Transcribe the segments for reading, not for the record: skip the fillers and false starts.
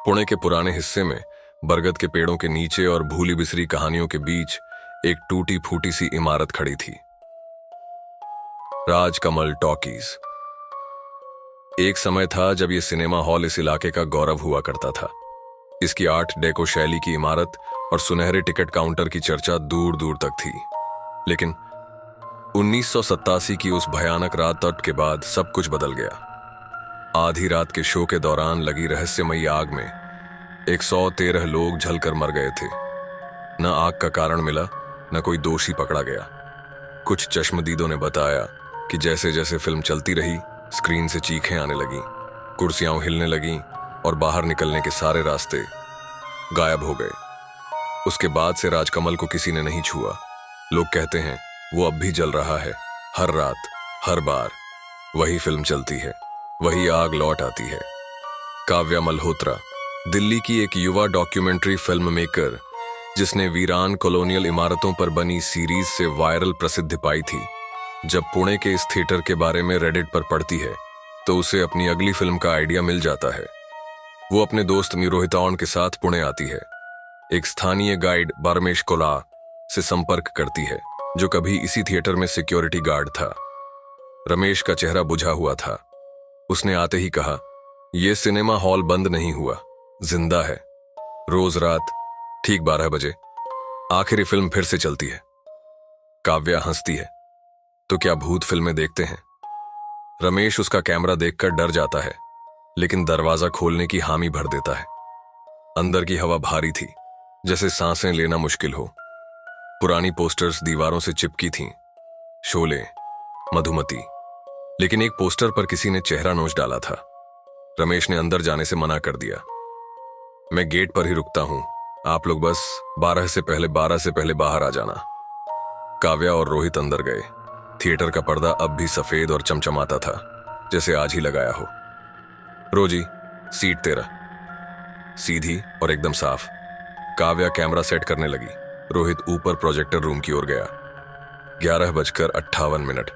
पुणे के पुराने हिस्से में बरगद के पेड़ों के नीचे और भूली बिसरी कहानियों के बीच एक टूटी फूटी सी इमारत खड़ी थी। राजकमल टॉकीज। एक समय था जब यह सिनेमा हॉल इस इलाके का गौरव हुआ करता था। इसकी आर्ट डेको शैली की इमारत और सुनहरे टिकट काउंटर की चर्चा दूर दूर तक थी। लेकिन 1987 की उस भयानक रात तट के बाद सब कुछ बदल गया। आधी रात के शो के दौरान लगी रहस्यमयी आग में 113 लोग जलकर मर गए थे। न आग का कारण मिला, न कोई दोषी पकड़ा गया। कुछ चश्मदीदों ने बताया कि जैसे जैसे फिल्म चलती रही, स्क्रीन से चीखें आने लगीं, कुर्सियां हिलने लगीं और बाहर निकलने के सारे रास्ते गायब हो गए। उसके बाद से राजकमल को किसी ने नहीं छुआ। लोग कहते हैं वो अब भी जल रहा है। हर रात, हर बार वही फिल्म चलती है, वही आग लौट आती है। काव्या मल्होत्रा, दिल्ली की एक युवा डॉक्यूमेंट्री फिल्म मेकर, जिसने वीरान कॉलोनियल इमारतों पर बनी सीरीज से वायरल प्रसिद्धि पाई थी, जब पुणे के इस थिएटर के बारे में रेडिट पर पढ़ती है तो उसे अपनी अगली फिल्म का आइडिया मिल जाता है। वो अपने दोस्त रोहिताओं के साथ पुणे आती है। एक स्थानीय गाइड बारमेश कोला से संपर्क करती है, जो कभी इसी थिएटर में सिक्योरिटी गार्ड था। रमेश का चेहरा बुझा हुआ था। उसने आते ही कहा, यह सिनेमा हॉल बंद नहीं हुआ, जिंदा है। रोज रात ठीक 12 बजे आखिरी फिल्म फिर से चलती है। काव्या हंसती है, तो क्या भूत फिल्में देखते हैं? रमेश उसका कैमरा देखकर डर जाता है, लेकिन दरवाजा खोलने की हामी भर देता है। अंदर की हवा भारी थी, जैसे सांसें लेना मुश्किल हो। पुरानी पोस्टर्स दीवारों से चिपकी थीं, शोले, मधुमती। लेकिन एक पोस्टर पर किसी ने चेहरा नोच डाला था। रमेश ने अंदर जाने से मना कर दिया। मैं गेट पर ही रुकता हूं, आप लोग बस 12 से पहले बाहर आ जाना। काव्या और रोहित अंदर गए। थिएटर का पर्दा अब भी सफेद और चमचमाता था, जैसे आज ही लगाया हो। रोजी, सीट तेरा। सीधी और एकदम साफ। काव्या कैमरा सेट करने लगी। रोहित ऊपर प्रोजेक्टर रूम की ओर गया। 11:58।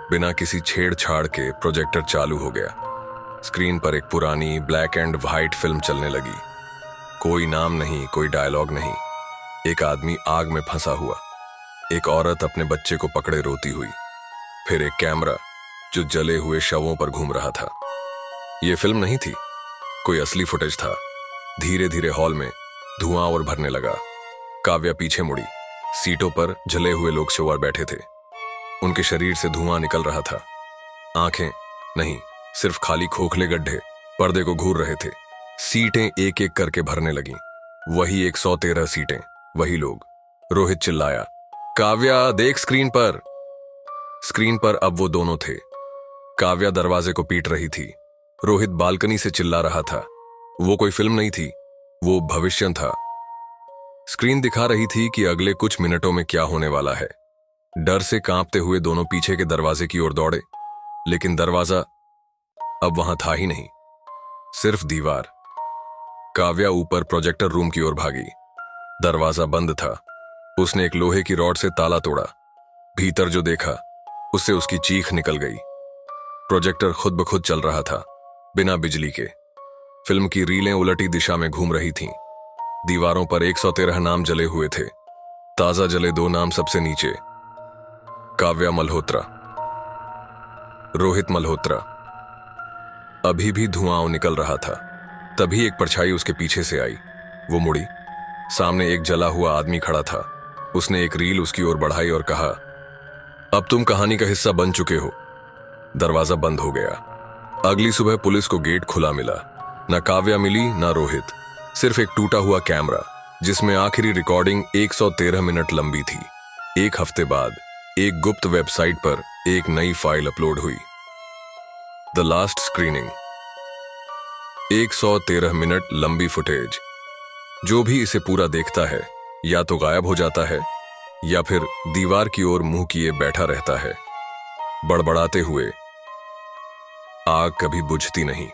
बिना किसी छेड़छाड़ के प्रोजेक्टर चालू हो गया। स्क्रीन पर एक पुरानी ब्लैक एंड व्हाइट फिल्म चलने लगी। कोई नाम नहीं, कोई डायलॉग नहीं। एक आदमी आग में फंसा हुआ, एक औरत अपने बच्चे को पकड़े रोती हुई, फिर एक कैमरा जो जले हुए शवों पर घूम रहा था। यह फिल्म नहीं थी, कोई असली फुटेज था। धीरे धीरे हॉल में धुआं और भरने लगा। काव्या पीछे मुड़ी। सीटों पर जले हुए लोग सवार बैठे थे। उनके शरीर से धुआं निकल रहा था। आंखें नहीं, सिर्फ खाली खोखले गड्ढे पर्दे को घूर रहे थे। सीटें एक एक करके भरने लगीं। वही 113 सीटें, वही लोग। रोहित चिल्लाया, काव्या देख स्क्रीन पर। स्क्रीन पर अब वो दोनों थे। काव्या दरवाजे को पीट रही थी। रोहित बालकनी से चिल्ला रहा था। वो कोई फिल्म नहीं थी, वो भविष्य था। स्क्रीन दिखा रही थी कि अगले कुछ मिनटों में क्या होने वाला है। डर से कांपते हुए दोनों पीछे के दरवाजे की ओर दौड़े, लेकिन दरवाजा अब वहां था ही नहीं, सिर्फ दीवार। काव्या ऊपर प्रोजेक्टर रूम की ओर भागी। दरवाजा बंद था। उसने एक लोहे की रॉड से ताला तोड़ा। भीतर जो देखा, उससे उसकी चीख निकल गई। प्रोजेक्टर खुद ब खुद चल रहा था, बिना बिजली के। फिल्म की रीलें उलटी दिशा में घूम रही थीं। दीवारों पर 113 नाम जले हुए थे। ताजा जले 2 नाम सबसे नीचे, काव्या मल्होत्रा, रोहित मल्होत्रा। अभी भी धुआं निकल रहा था। तभी एक परछाई उसके पीछे से आई। वो मुड़ी। सामने एक जला हुआ आदमी खड़ा था। उसने एक रील उसकी ओर बढ़ाई और कहा, अब तुम कहानी का हिस्सा बन चुके हो। दरवाजा बंद हो गया। अगली सुबह पुलिस को गेट खुला मिला। ना काव्या मिली, ना रोहित। सिर्फ एक टूटा हुआ कैमरा, जिसमें आखिरी रिकॉर्डिंग 113 मिनट लंबी थी। एक हफ्ते बाद एक गुप्त वेबसाइट पर एक नई फाइल अपलोड हुई। The last screening. 113 मिनट लंबी फुटेज। जो भी इसे पूरा देखता है, या तो गायब हो जाता है, या फिर दीवार की ओर मुंह किए बैठा रहता है, बड़बड़ाते हुए। आग कभी बुझती नहीं।